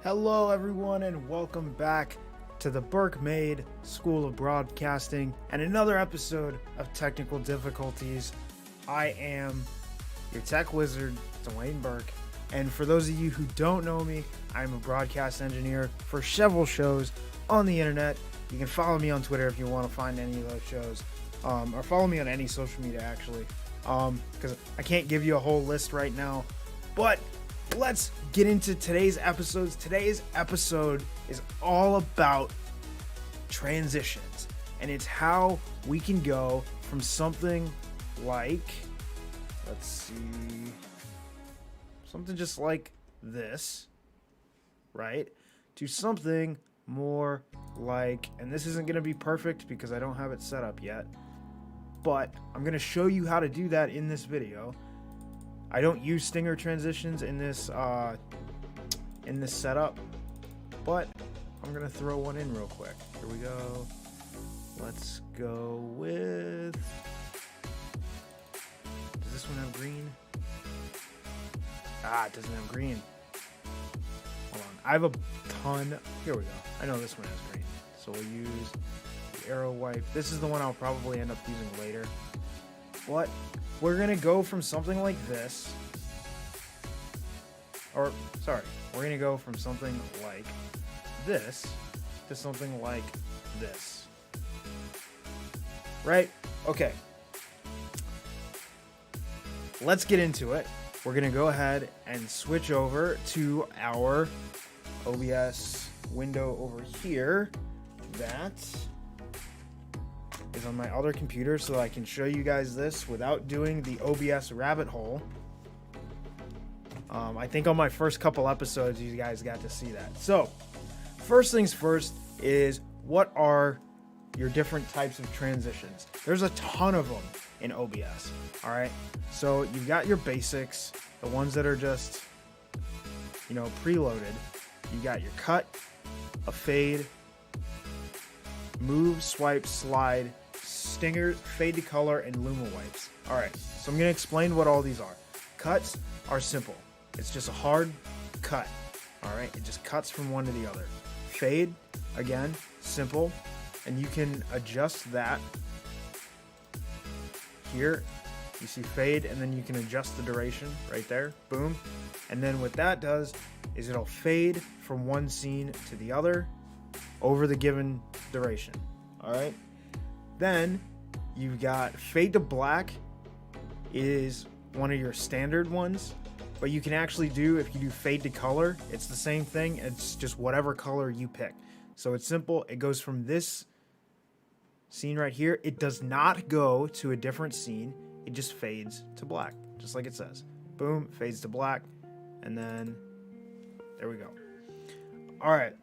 Hello everyone and welcome back to the Burke-Made School of Broadcasting and another episode of Technical Difficulties. I am your tech wizard, Dwayne Burke, and for those of you who don't know me, I'm a broadcast engineer for several shows on the internet. You can follow me on Twitter if you want to find any of those shows, or follow me on any social media actually, because I can't give you a whole list right now, but let's get into today's episodes. Today's episode is all about transitions, and it's how we can go from something like, let's see, something just like this, right, to something more like, and this isn't going to be perfect because I don't have it set up yet, but I'm going to show you how to do that in this video. I don't use stinger transitions in this setup, but I'm gonna throw one in real quick. Here we go. Let's go with. Does this one have green? It doesn't have green. Hold on. I have a ton. Here we go. I know this one has green, so we'll use the arrow wipe. This is the one I'll probably end up using later. But we're gonna go from something like this, we're gonna go from something like this to something like this, right? Okay, let's get into it. We're gonna go ahead and switch over to our OBS window over here. That is on my other computer so that I can show you guys this without doing the OBS rabbit hole. I think on my first couple episodes you guys got to see that. So first things first is, what are your different types of transitions? There's a ton of them in OBS. All right, so you've got your basics, the ones that are just, preloaded. You got your cut, a fade, move, swipe, slide, stinger, fade to color, and luma wipes. All right, so I'm going to explain what all these are. Cuts are simple. It's just a hard cut. All right, it just cuts from one to the other. Fade, again, simple, and you can adjust that. Here, you see fade, and then you can adjust the duration right there. Boom. And then what that does is it'll fade from one scene to the other over the given duration. All right, then you've got fade to black is one of your standard ones, but you can actually do, if you do fade to color, it's the same thing. It's just whatever color you pick. So it's simple. It goes from this scene right here. It does not go to a different scene. It just fades to black, just like it says. Boom, fades to black, and then there we go. All right.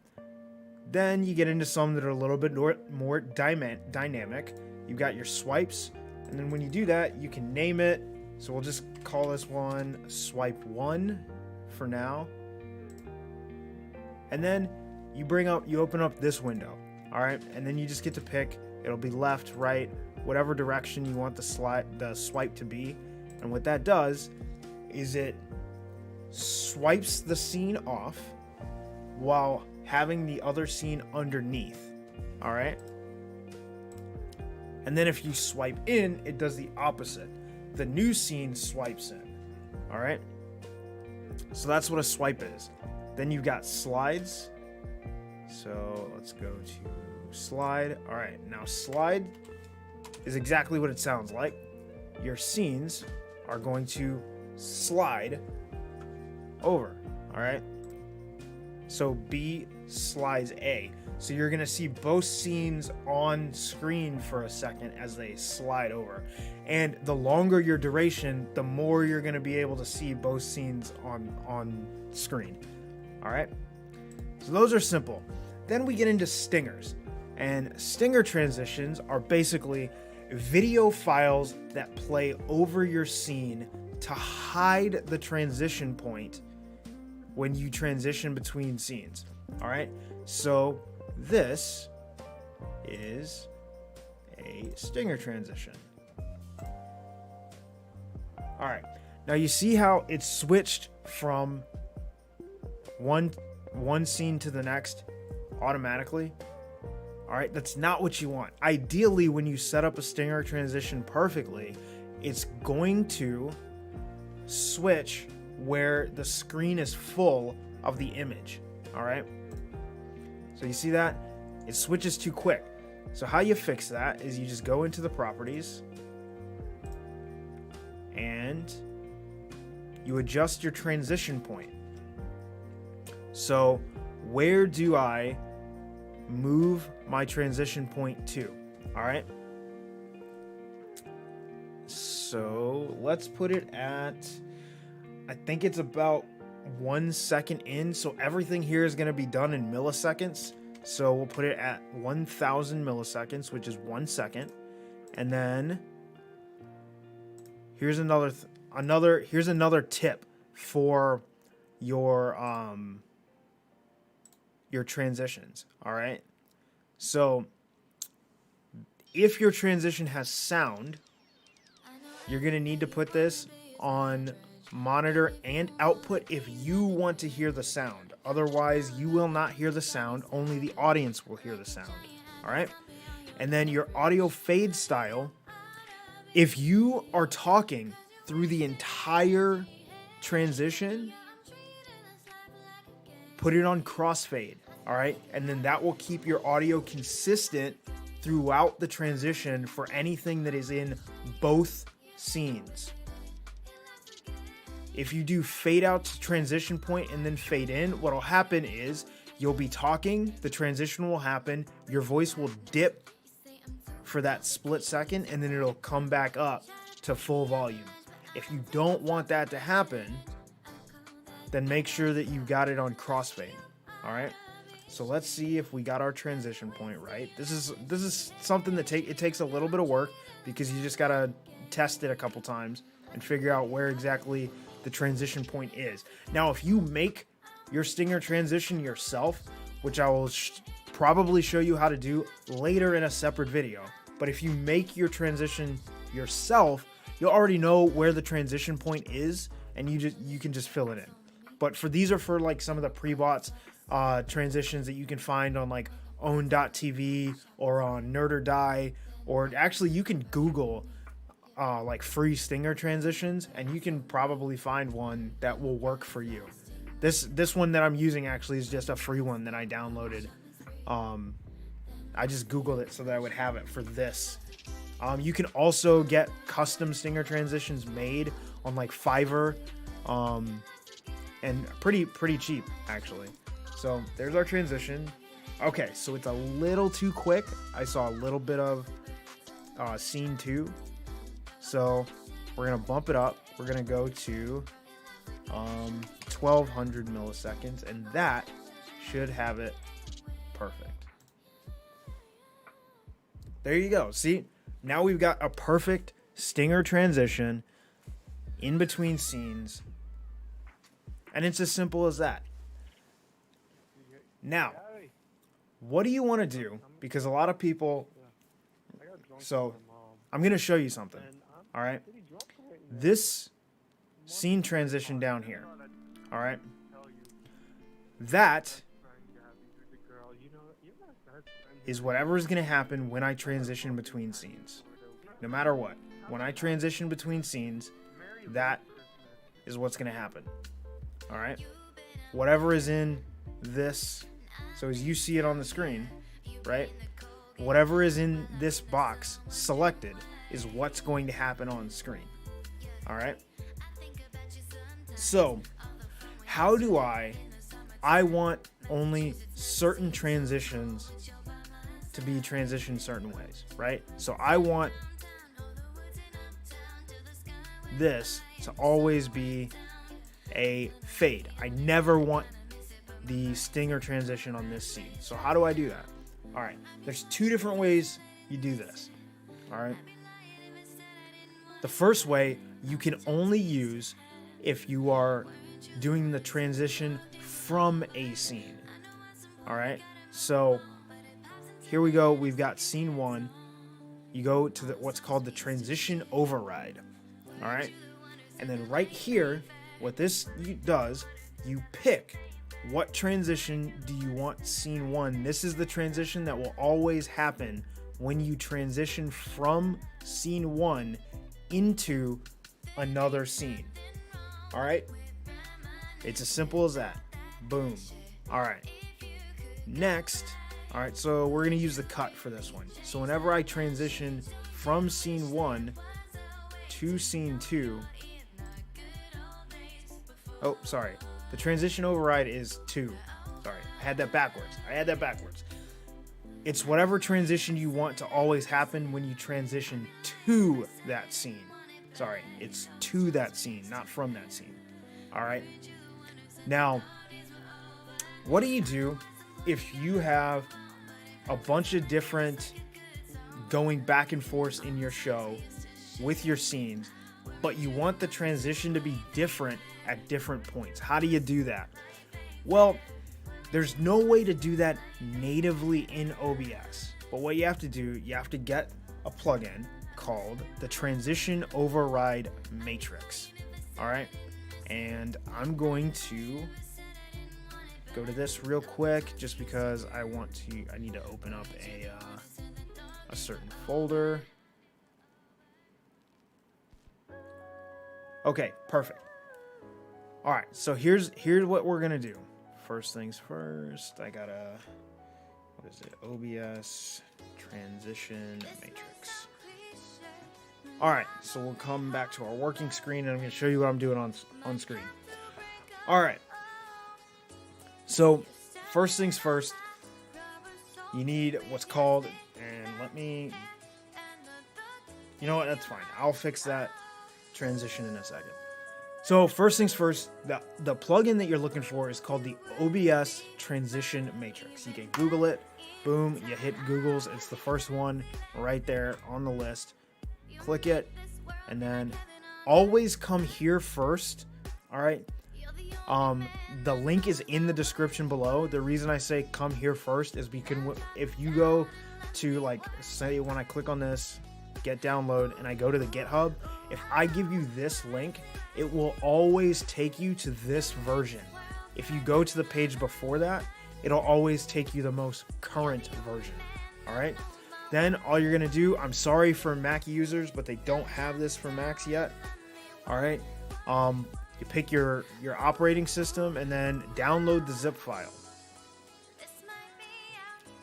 Then you get into some that are a little bit more dynamic. You've got your swipes, and then when you do that, you can name it. So we'll just call this one swipe 1 for now. And then you open up this window. All right, and then you just get to pick. It'll be left, right, whatever direction you want the swipe to be. And what that does is it swipes the scene off while having the other scene underneath. All right, and then if you swipe in, it does the opposite. The new scene swipes in. All right, so that's what a swipe is. Then you've got slides. So let's go to slide. All right, now slide is exactly what it sounds like. Your scenes are going to slide over. All right, so B slides A. So you're going to see both scenes on screen for a second as they slide over. And the longer your duration, the more you're going to be able to see both scenes on screen. All right, so those are simple. Then we get into stingers. And stinger transitions are basically video files that play over your scene to hide the transition point when you transition between scenes. All right, so this is a stinger transition. All right, now you see how it switched from one one scene to the next automatically. All right, that's not what you want. Ideally, when you set up a stinger transition perfectly, it's going to switch where the screen is full of the image. All right, so you see that? It switches too quick. So how you fix that is you just go into the properties and you adjust your transition point. So where do I move my transition point to? All right. So let's put it at, I think it's about 1 second in. So everything here is going to be done in milliseconds. So we'll put it at 1000 milliseconds, which is 1 second. And then here's another tip for your transitions. All right. So if your transition has sound, you're going to need to put this on monitor and output if you want to hear the sound. Otherwise, you will not hear the sound. Only the audience will hear the sound. All right. And then your audio fade style. If you are talking through the entire transition, put it on crossfade. All right. And then that will keep your audio consistent throughout the transition for anything that is in both scenes. If you do fade out to transition point and then fade in, what will happen is you'll be talking, the transition will happen, your voice will dip for that split second, and then it'll come back up to full volume. If you don't want that to happen, then make sure that you've got it on crossfade. All right. So let's see if we got our transition point right. This is something that it takes a little bit of work because you just gotta test it a couple times and figure out where exactly the transition point is. Now, if you make your stinger transition yourself, which I will probably show you how to do later in a separate video, but if you make your transition yourself, you'll already know where the transition point is, and you can just fill it in. But these are for like some of the pre-bought transitions that you can find on like own.tv or on Nerd or Die, or actually you can Google like free stinger transitions, and you can probably find one that will work for you. This one that I'm using actually is just a free one that I downloaded. I just Googled it so that I would have it for this. You can also get custom stinger transitions made on like Fiverr, and pretty cheap actually. So there's our transition. Okay, so it's a little too quick. I saw a little bit of scene 2. So we're going to bump it up. We're going to go to 1200 milliseconds, and that should have it perfect. There you go. See, now we've got a perfect stinger transition in between scenes, and it's as simple as that. Now, what do you want to do? Because a lot of people... So I'm going to show you something. All right. This scene transition down here. All right. That is whatever is going to happen when I transition between scenes. No matter what. When I transition between scenes, that is what's going to happen. All right. Whatever is in this. So as you see it on the screen, right? Whatever is in this box selected is what's going to happen on screen. All right. So how do I want only certain transitions to be transitioned certain ways, right? So I want this to always be a fade. I never want the stinger transition on this scene. So how do I do that? All right, there's 2 different ways you do this. All right. The first way you can only use if you are doing the transition from a scene. All right. So here we go. We've got scene 1. You go to what's called the transition override. All right. And then right here, what this does, you pick what transition do you want scene 1? This is the transition that will always happen when you transition from scene 1 into another scene. All right? It's as simple as that. Boom. All right. Next, all right, so we're going to use the cut for this one. So whenever I transition from scene 1 to scene 2, oh, sorry. The transition override is 2. Sorry, I had that backwards. It's whatever transition you want to always happen when you transition to that scene. Sorry, it's to that scene, not from that scene. All right. Now, what do you do if you have a bunch of different going back and forth in your show with your scenes, but you want the transition to be different at different points? How do you do that? Well, there's no way to do that natively in OBS. But what you have to do, you have to get a plugin called the Transition Override Matrix. All right. And I'm going to go to this real quick just because I need to open up a certain folder. Okay, perfect. All right, so here's what we're gonna do. First things first, I gotta, what is it? OBS Transition Matrix. All right, so we'll come back to our working screen and I'm gonna show you what I'm doing on screen. All right. So first things first, you need what's called, and you know what, that's fine. I'll fix that transition in a second. So first things first, the plugin that you're looking for is called the OBS Transition Matrix. You can Google it, boom, you hit Google's, it's the first one right there on the list. Click it, and then always come here first, all right? The link is in the description below. The reason I say come here first is because if you go to, like, say when I click on this, get download, and I go to the GitHub, if I give you this link, it will always take you to this version. If you go to the page before that, it'll always take you the most current version. All right. Then all you're going to do, I'm sorry for Mac users, but they don't have this for Macs yet. All right. You pick your operating system and then download the zip file.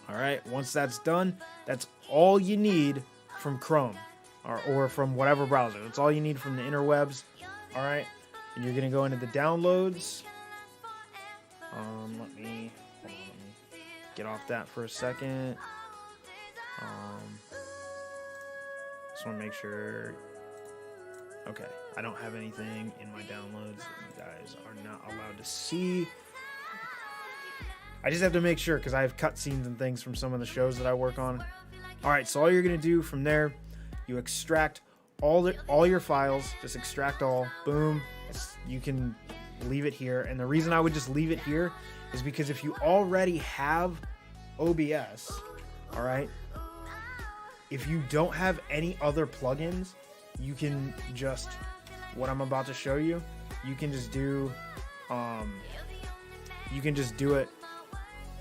All right. Once that's done, that's all you need from Chrome or from whatever browser. That's all you need from the interwebs. All right. And you're going to go into the downloads. Let me get off that for a second. Just want to make sure. Okay, I don't have anything in my downloads that you guys are not allowed to see. I just have to make sure because I have cutscenes and things from some of the shows that I work on. All right, so all you're gonna do from there, you extract all your files. Just extract all. Boom. You can leave it here. And the reason I would just leave it here is because if you already have OBS, all right, if you don't have any other plugins, you can just, what I'm about to show you, you can just do it,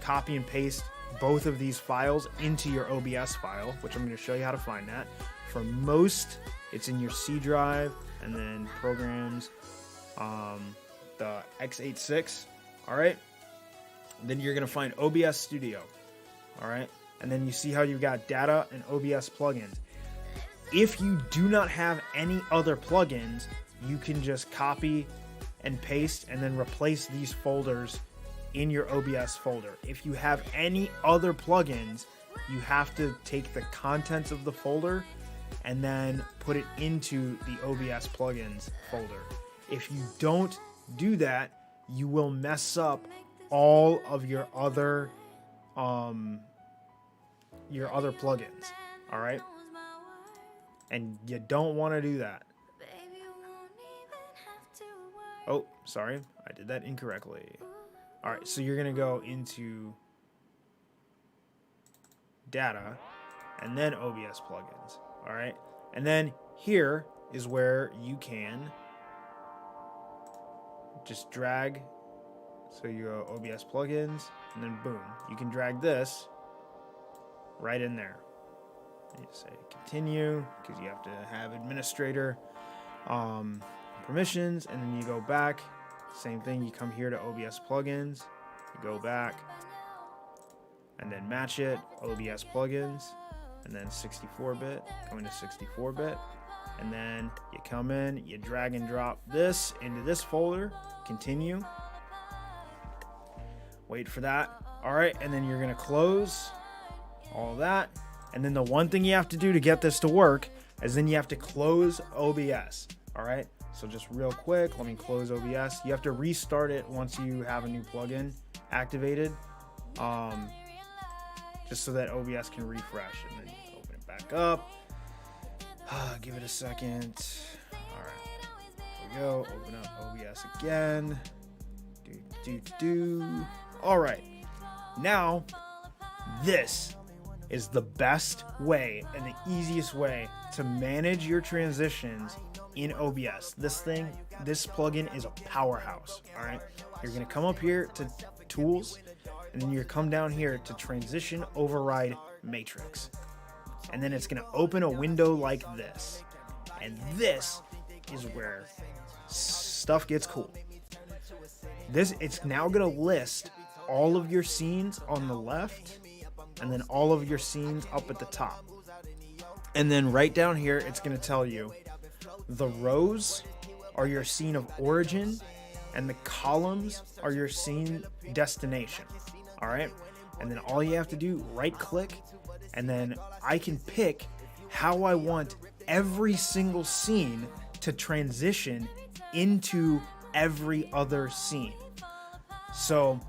copy and paste both of these files into your OBS file, which I'm going to show you how to find that. For most, it's in your C drive, and then programs, the x86, all right? Then you're going to find OBS Studio, all right? And then you see how you've got data and OBS plugins. If you do not have any other plugins, you can just copy and paste and then replace these folders in your OBS folder. If you have any other plugins, you have to take the contents of the folder and then put it into the OBS plugins folder. If you don't do that, you will mess up all of your other plugins, all right? And you don't want to do that. Oh, sorry, I did that incorrectly. All right, so you're gonna go into data and then OBS plugins, all right? And then here is where you can just drag So you go OBS plugins, and then boom, you can drag this right in there. You say continue, because you have to have administrator permissions, and then you go back. Same thing, you come here to OBS plugins, you go back, and then match it, OBS plugins, and then 64-bit, going to 64-bit, and then you come in, you drag and drop this into this folder, continue, wait for that. All right, and then you're gonna close all that, and then the one thing you have to do to get this to work is then you have to close OBS. All right, so just real quick, let me close OBS. You have to restart it once you have a new plugin activated, just so that OBS can refresh, and then open it back up. Give it a second. All right, here we go. Open up OBS again. All right, now this is the best way and the easiest way to manage your transitions in OBS. This plugin is a powerhouse. All right, you're gonna come up here to tools, and then you're come down here to transition override matrix, and then it's gonna open a window like this, and this is where stuff gets cool. It's now gonna list all of your scenes on the left, and then all of your scenes up at the top. And then right down here, it's going to tell you the rows are your scene of origin, and the columns are your scene destination. All right. And then all you have to do, right click, and then I can pick how I want every single scene to transition into every other scene. So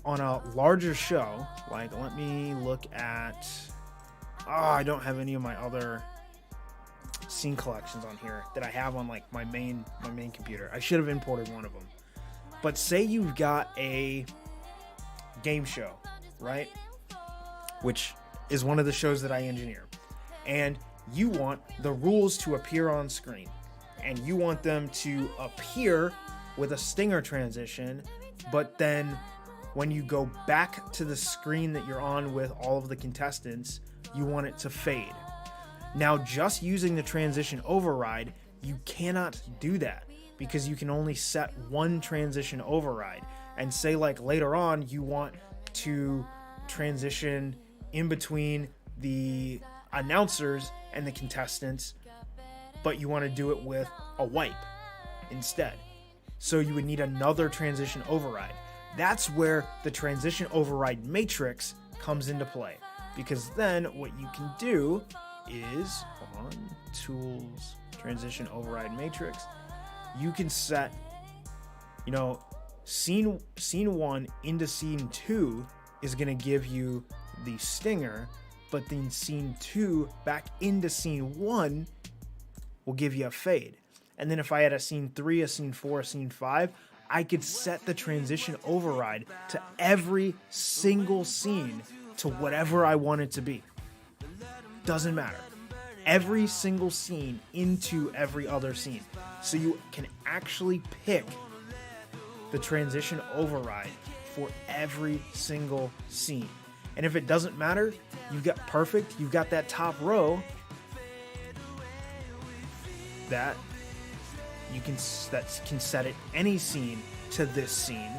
on a larger show, like, let me look at, I don't have any of my other scene collections on here that I have on like my main computer. I should have imported one of them. But say you've got a game show, right? Which is one of the shows that I engineer. And you want the rules to appear on screen, and you want them to appear with a stinger transition, but then when you go back to the screen that you're on with all of the contestants, you want it to fade. Now, just using the transition override, you cannot do that, because you can only set one transition override. And say like later on, you want to transition in between the announcers and the contestants, but you want to do it with a wipe instead. So you would need another transition override. That's where the transition override matrix comes into play, because then what you can do is, hold on, tools, transition override matrix, you can set, scene 1 into scene 2 is going to give you the stinger, but then scene 2 back into scene 1 will give you a fade. And then if I had a scene 3, a scene 4, a scene 5, I could set the transition override to every single scene to whatever I want it to be. Doesn't matter. Every single scene into every other scene. So you can actually pick the transition override for every single scene. And if it doesn't matter, you've got perfect, you've got that top row that you can set it any scene to this scene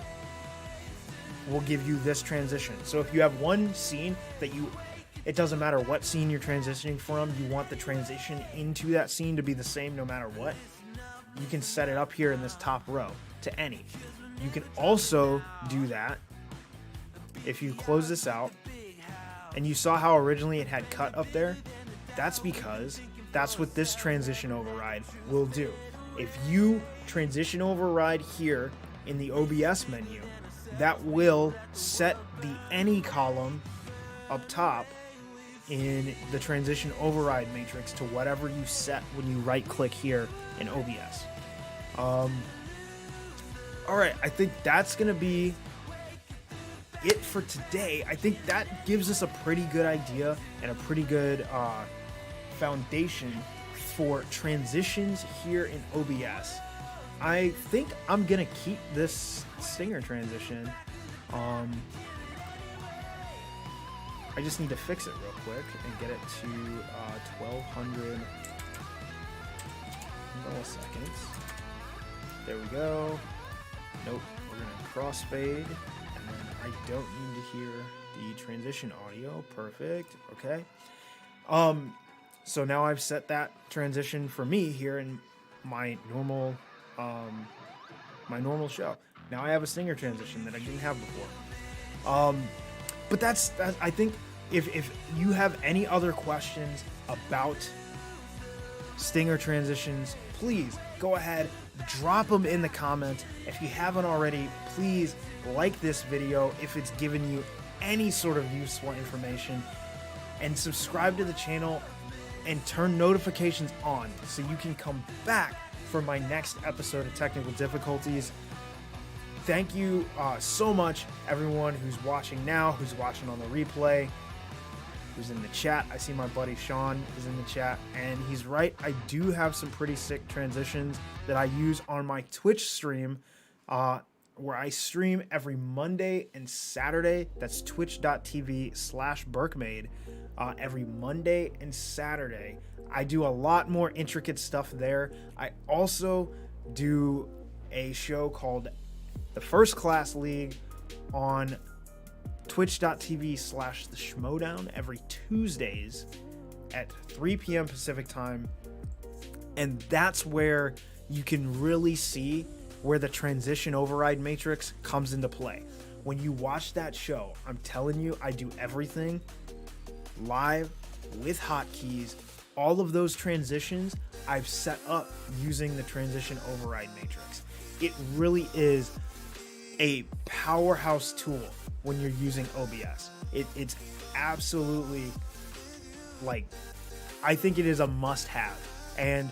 will give you this transition. So if you have one scene that it doesn't matter what scene you're transitioning from, you want the transition into that scene to be the same no matter what, you can set it up here in this top row to any. You can also do that if you close this out, and you saw how originally it had cut up there. That's because that's what this transition override will do. If you transition override here in the OBS menu, that will set the any column up top in the transition override matrix to whatever you set when you right click here in OBS. All right, I think that's gonna be it for today. I think that gives us a pretty good idea and a pretty good foundation for transitions here in OBS. I think I'm gonna keep this stinger transition. I just need to fix it real quick and get it to 1200 milliseconds. There we go. Nope, we're gonna crossfade, and then I don't need to hear the transition audio. Perfect. Okay. So now I've set that transition for me here in my normal show. Now I have a stinger transition that I didn't have before. But that's I think if you have any other questions about stinger transitions, please go ahead, drop them in the comments. If you haven't already, please like this video if it's given you any sort of useful information, and subscribe to the channel and turn notifications on so you can come back for my next episode of Technical Difficulties. Thank you so much, everyone who's watching now, who's watching on the replay, who's in the chat. I see my buddy Sean is in the chat, and he's right. I do have some pretty sick transitions that I use on my Twitch stream, where I stream every Monday and Saturday. That's twitch.tv/Berkmade. Every Monday and Saturday. I do a lot more intricate stuff there. I also do a show called The First Class League on twitch.tv/The Schmodown every Tuesdays at 3 p.m. Pacific time. And that's where you can really see where the transition override matrix comes into play. When you watch that show, I'm telling you, I do everything live with hotkeys. All of those transitions I've set up using the transition override matrix. It really is a powerhouse tool when you're using OBS. It's absolutely, like, I think it is a must-have. And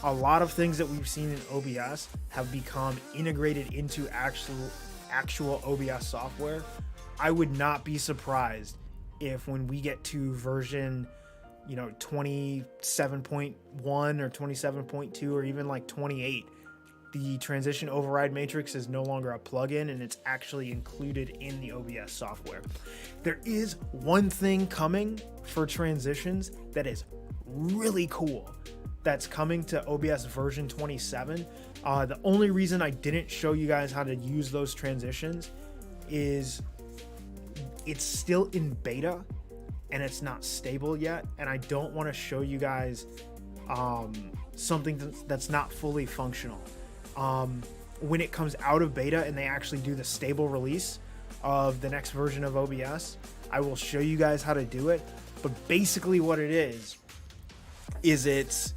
a lot of things that we've seen in OBS have become integrated into actual OBS software. I would not be surprised if when we get to version 27.1 or 27.2 or even like 28, the transition override matrix is no longer a plugin and it's actually included in the OBS software. There is one thing coming for transitions that is really cool that's coming to OBS version 27. The only reason I didn't show you guys how to use those transitions is it's still in beta and it's not stable yet, and I don't want to show you guys something that's not fully functional. When it comes out of beta and they actually do the stable release of the next version of OBS, I will show you guys how to do it. But basically what it is it's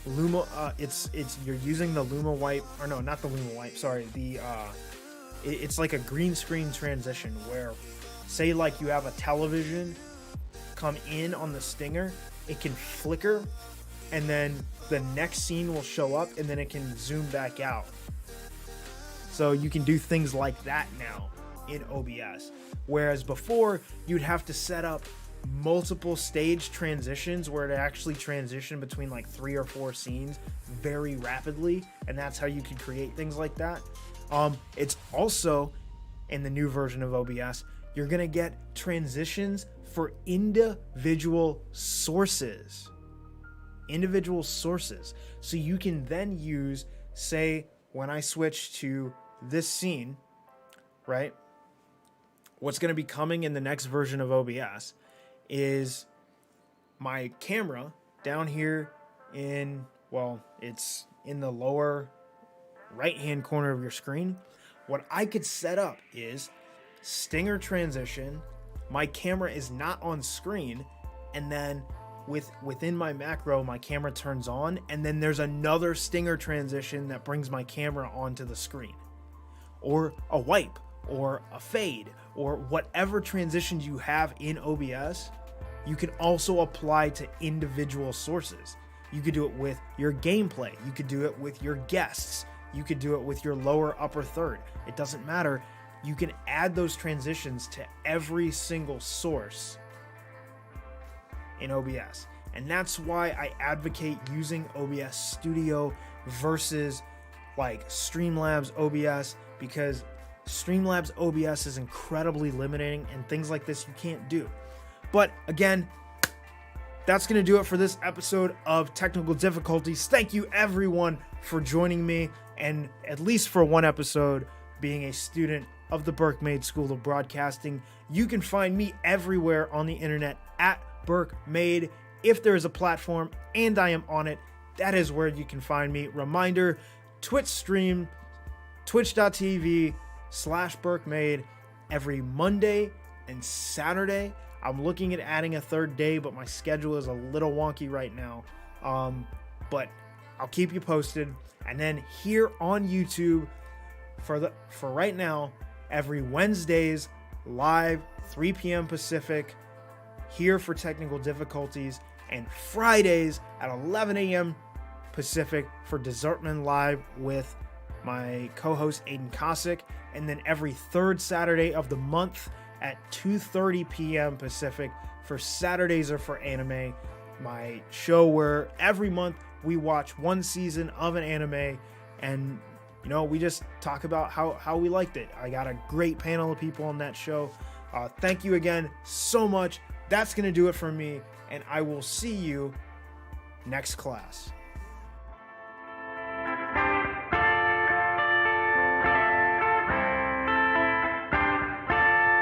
Luma, it's you're using the Luma wipe, or no, not the Luma wipe, sorry, it's like a green screen transition where, say like you have a television come in on the stinger, it can flicker and then the next scene will show up and then it can zoom back out. So you can do things like that now in OBS. Whereas before you'd have to set up multiple stage transitions where it actually transition between like 3 or 4 scenes very rapidly, and that's how you can create things like that. It's also in the new version of OBS, you're gonna get transitions for individual sources. So you can then use, say, when I switch to this scene, right? What's gonna be coming in the next version of OBS is my camera down here in, well, it's in the lower right-hand corner of your screen. What I could set up is stinger transition, my camera is not on screen, and then within my macro, my camera turns on, and then there's another stinger transition that brings my camera onto the screen. Or a wipe, or a fade, or whatever transitions you have in OBS, you can also apply to individual sources. You could do it with your gameplay, you could do it with your guests, you could do it with your lower upper third. It doesn't matter. You can add those transitions to every single source in OBS. And that's why I advocate using OBS Studio versus like Streamlabs OBS, because Streamlabs OBS is incredibly limiting and things like this you can't do. But again, that's going to do it for this episode of Technical Difficulties. Thank you everyone for joining me, and at least for one episode being a student of the Burke-Made School of Broadcasting. You can find me everywhere on the internet at Burke-Made. If there is a platform and I am on it, that is where you can find me. Reminder, Twitch stream, twitch.tv/Burke-Made every Monday and Saturday. I'm looking at adding a third day, but my schedule is a little wonky right now. But I'll keep you posted. And then here on YouTube, for right now, every Wednesdays, live, 3 p.m. Pacific, here for Technical Difficulties, and Fridays at 11 a.m. Pacific for Desertman Live with my co-host Aiden Kosick, and then every third Saturday of the month at 2:30 p.m. Pacific for Saturdays Are for Anime, my show where every month we watch one season of an anime, and we just talk about how we liked it. I got a great panel of people on that show. Thank you again so much. That's going to do it for me, and I will see you next class.